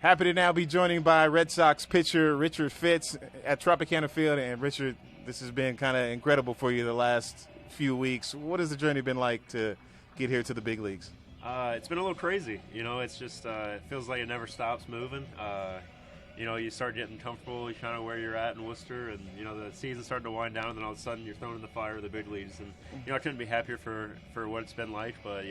Happy to now be joining by Red Sox pitcher Richard Fitts at Tropicana Field. And Richard, this has been kind of incredible for you the last few weeks. What has the journey been like to get here to the big leagues? It's been a little crazy. It's just it feels like it never stops moving. You start getting comfortable kind of where you're at in Worcester, and the season's starting to wind down, and then all of a sudden you're thrown in the fire of the big leagues. And I couldn't be happier for what it's been like. But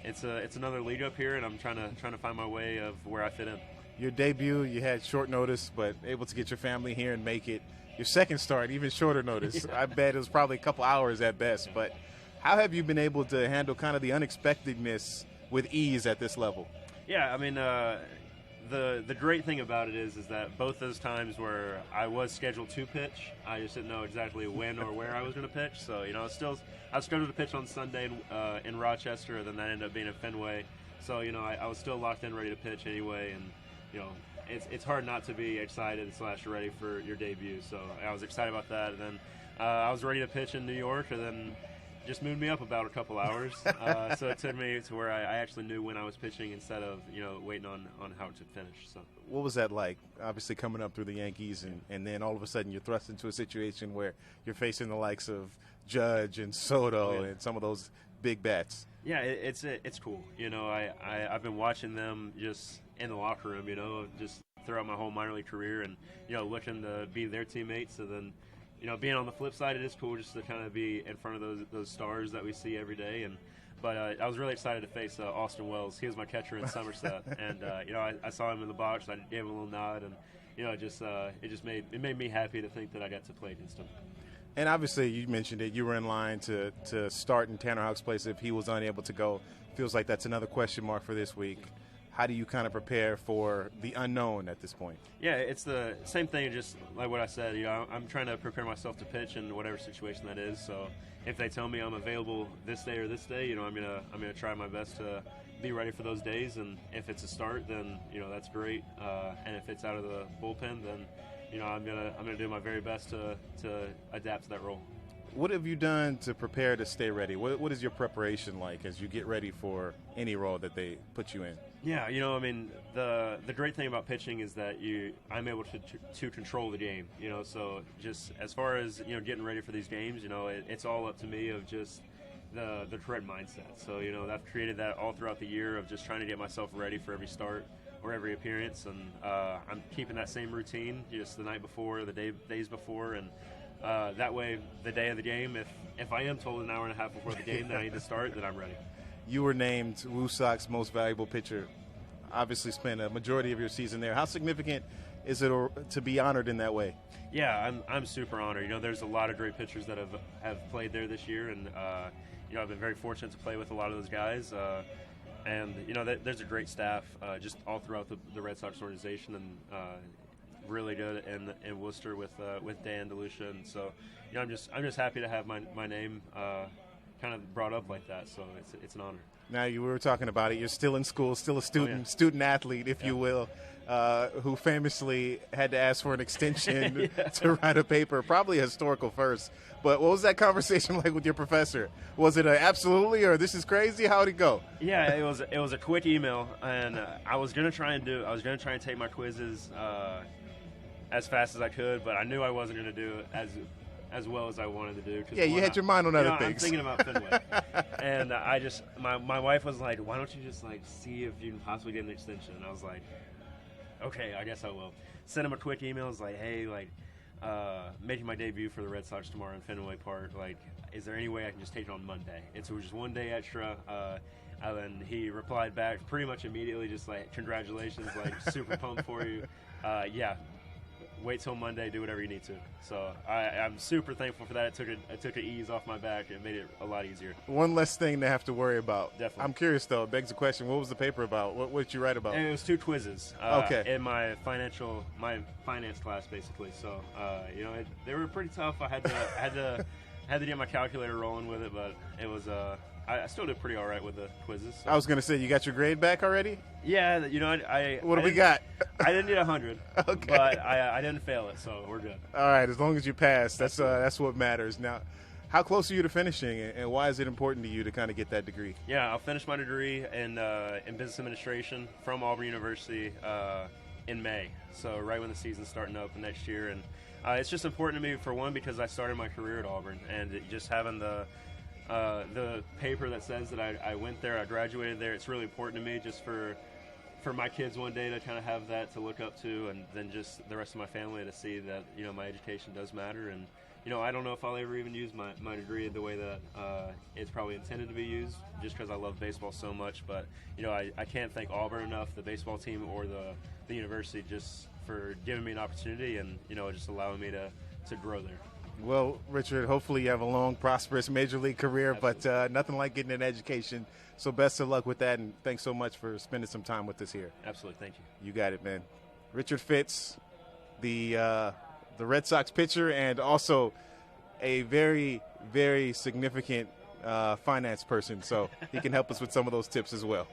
it's another league up here, and I'm trying to find my way of where I fit in. Your debut, you had short notice, but able to get your family here and make it. Your second start, even shorter notice. Yeah. I bet it was probably a couple hours at best. But how have you been able to handle kind of the unexpectedness with ease at this level? Yeah, I mean, the great thing about it is that both those times where I was scheduled to pitch, I just didn't know exactly when or where I was going to pitch. So I was scheduled to pitch on Sunday in Rochester, and then that ended up being at Fenway. So I was still locked in, ready to pitch anyway, and it's hard not to be excited / ready for your debut. So I was excited about that, and then I was ready to pitch in New York, and then just moved me up about a couple hours. So it took me to where I actually knew when I was pitching instead of waiting on how to finish. So what was that like? Obviously coming up through the Yankees, and then all of a sudden you're thrust into a situation where you're facing the likes of Judge and Soto and some of those big bats. Yeah, it's cool. I've been watching them just in the locker room, just throughout my whole minor league career, and looking to be their teammates. And then being on the flip side, it is cool just to kind of be in front of those stars that we see every day. But I was really excited to face Austin Wells. He was my catcher in Somerset, and I saw him in the box. I gave him a little nod, and it made me happy to think that I got to play against him. And obviously, you mentioned it. You were in line to start in Tanner Houck's place if he was unable to go. Feels like that's another question mark for this week. How do you kind of prepare for the unknown at this point? Yeah, it's the same thing, just like what I said. I'm trying to prepare myself to pitch in whatever situation that is. So if they tell me I'm available this day or this day, I'm gonna try my best to be ready for those days. And if it's a start, then that's great. And if it's out of the bullpen, then I'm gonna do my very best to adapt to that role. What have you done to prepare to stay ready? What is your preparation like as you get ready for any role that they put you in? Yeah, the great thing about pitching is that I'm able to control the game. So just as far as getting ready for these games, it's all up to me of just the correct mindset. So I've created that all throughout the year of just trying to get myself ready for every start or every appearance, and I'm keeping that same routine just the night before, the days before, and that way, the day of the game, if I am told an hour and a half before the game that I need to start, then I'm ready. You were named Woo Sox Most Valuable Pitcher. Obviously spent a majority of your season there. How significant is it to be honored in that way? Yeah, I'm super honored. There's a lot of great pitchers that have played there this year, and I've been very fortunate to play with a lot of those guys. And there's a great staff just all throughout the Red Sox organization, and really good in Worcester with Dan DeLucia, and so I'm just happy to have my name kind of brought up like that. So it's an honor. Now you were talking about it. You're still in school, still a student athlete, if you will, who famously had to ask for an extension to write a paper, probably a historical first. But what was that conversation like with your professor? Was it a absolutely or this is crazy? How'd it go? Yeah, it was a quick email, and I was gonna try and take my quizzes as fast as I could, but I knew I wasn't going to do it as well as I wanted to do. Yeah, you had your mind on other things. I'm thinking about Fenway. And my wife was like, why don't you just see if you can possibly get an extension? And I was like, okay, I guess I will. Send him a quick email. It's like, hey, making my debut for the Red Sox tomorrow in Fenway Park. Is there any way I can just take it on Monday? It was just one day extra. And then he replied back pretty much immediately, just congratulations, super pumped for you. Yeah. Wait till Monday, do whatever you need to. So I'm super thankful for that. It took an ease off my back. It made it a lot easier. One less thing to have to worry about. Definitely. I'm curious, though. It begs the question, what was the paper about? What did you write about? And it was 2 quizzes in my finance class, basically. So, they were pretty tough. I had to get my calculator rolling with it, but it was I still did pretty all right with the quizzes. So. I was going to say, you got your grade back already? Yeah, What do we got? I didn't get 100, okay. But I didn't fail it, so we're good. All right, as long as you pass, that's what matters. Now, How close are you to finishing, and why is it important to you to kind of get that degree? Yeah, I'll finish my degree in business administration from Auburn University in May. So right when the season's starting up next year, and it's just important to me for one because I started my career at Auburn, and just having the paper that says that I went there, I graduated there. It's really important to me just for my kids one day to kind of have that to look up to, and then just the rest of my family to see that my education does matter. And I don't know if I'll ever even use my degree the way that it's probably intended to be used, just because I love baseball so much. But I can't thank Auburn enough, the baseball team or the university, just for giving me an opportunity and just allowing me to grow there. Well, Richard, hopefully you have a long, prosperous major league career, Absolutely. but nothing like getting an education. So best of luck with that, and thanks so much for spending some time with us here. Absolutely, thank you. You got it, man. Richard Fitz, the Red Sox pitcher, and also a very, very significant finance person, so he can help us with some of those tips as well.